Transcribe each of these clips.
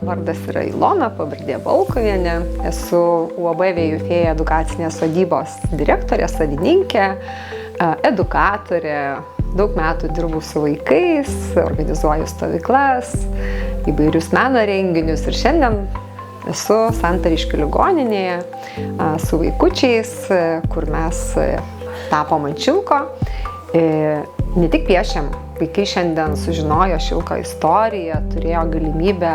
vardas yra Ilona, pavardė Volkovienė. Esu UAB Vėjų Fėja edukacinės sodybos direktorė, savininkė, edukatorė. Daug metų dirbu su vaikais, organizuoju stovyklas, įvairius meno renginius ir šiandien esu Santariškių ligoninėje su vaikučiais, kur mes tapom ant šilko. Ne tik piešiam, vaikai šiandien sužinojo šilko istoriją, turėjo galimybę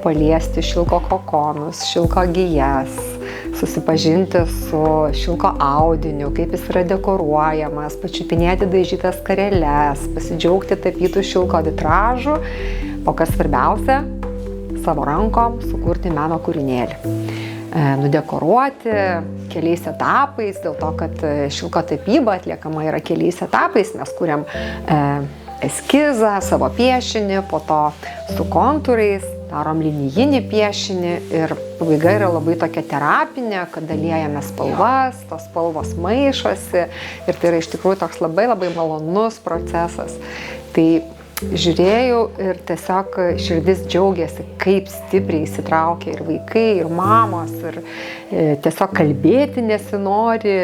paliesti šilko kokonus, šilko gijas, susipažinti su šilko audiniu, kaip jis yra dekoruojamas, pačiupinėti dažytas skareles, pasidžiaugti tapytų šilko vitražų, o kas svarbiausia, savo rankom sukurti meno kūrinėlį. Nudekoruoti keliais etapais, dėl to, kad šilko tapyba atliekama yra keliais etapais. Mes kuriam eskizą, savo piešinį, po to su kontūrais, darom linijinį piešinį ir pabaiga yra labai tokia terapinė, kad dalijame spalvas, tos spalvos maišosi ir tai yra iš tikrųjų toks labai malonus procesas. Tai žiūrėjau ir tiesiog širdis džiaugiasi, kaip stipriai įsitraukia ir vaikai, ir mamos, ir tiesiog kalbėti nesinori,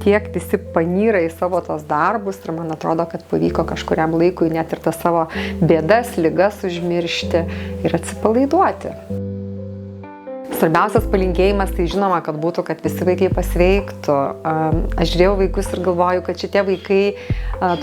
tiek visi panyra į savo tos darbus ir man atrodo, kad pavyko kažkuriam laikui net ir tas savo bėdas, ligas užmiršti ir atsipalaiduoti. Svarbiausias palinkėjimas tai žinoma, kad būtų, kad visi vaikai pasveiktų. Aš žiūrėjau vaikus ir galvoju, kad šitie vaikai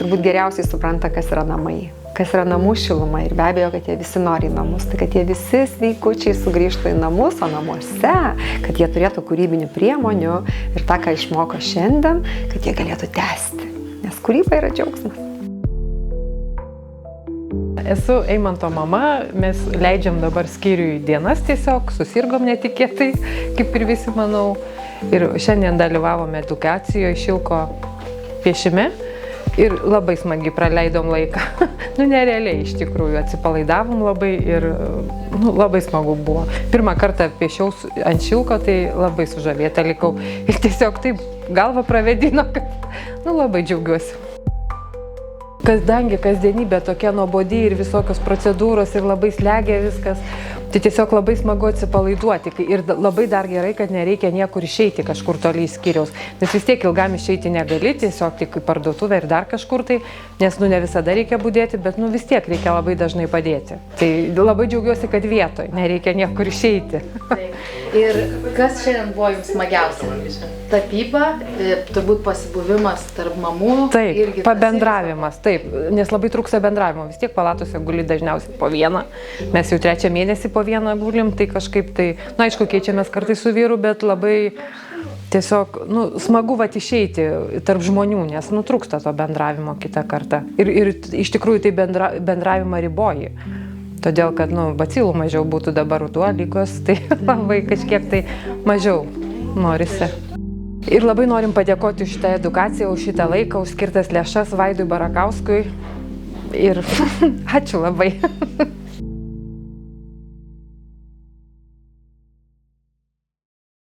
turbūt geriausiai supranta, kas yra namai, kas yra namų šiluma ir be abejo, kad jie visi nori į namus. Tai kad jie visi sveikučiai sugrįžtų į namus, o namuose, kad jie turėtų kūrybinių priemonių ir tą, ką išmoko šiandien, kad jie galėtų tęsti. Nes kūryba yra džiaugsmas. Esu Eimanto mama, mes leidžiam dabar skyriui dienas tiesiog, susirgom netikėtai, kaip ir visi manau. Ir šiandien dalyvavome edukacijoje šilko piešime ir labai smagiai praleidom laiką. Nerealiai iš tikrųjų, atsipalaidavom labai ir labai smagu buvo. Pirmą kartą piešiau ant šilko, tai labai sužavėta likau. Ir tiesiog taip galvą pravedino, kad labai džiaugiuosi. Kadangi kasdienybė tokia nuobodi ir visokios procedūros ir labai slegia viskas, tai tiesiog labai smagu atsipalaiduoti. Ir labai dar gerai, kad nereikia niekur išeiti kažkur toliai skyriaus. Nes vis tiek ilgam išeiti negali, tiesiog tik į parduotuvę ir dar kažkur tai, nes ne visada reikia budėti, bet vis tiek reikia labai dažnai padėti. Tai labai džiaugiuosi, kad vietoj nereikia niekur išeiti. Taip. Ir kas šiandien buvo jums smagiausia? Tapyba, turbūt pasibuvimas tarp mamų. Taip, pabendravimas, taip, nes labai trūksta bendravimo. Vis tiek palatose guli dažniausiai po vieną. Mes jau 3 mėnesį po vieną gulim, tai kažkaip tai, aišku, keičiamės kartais su vyru, bet labai tiesiog, smagu išeiti tarp žmonių, nes trūksta to bendravimo kitą kartą. Ir iš tikrųjų tai bendravimą riboji. Todėl, kad bacilų mažiau būtų dabar ruduo lygos, tai labai kažkiek tai mažiau norisi. Ir labai norim padėkoti už šitą edukaciją, už šitą laiką, už skirtas lėšas Vaidui Barakauskui. Ir ačiū labai.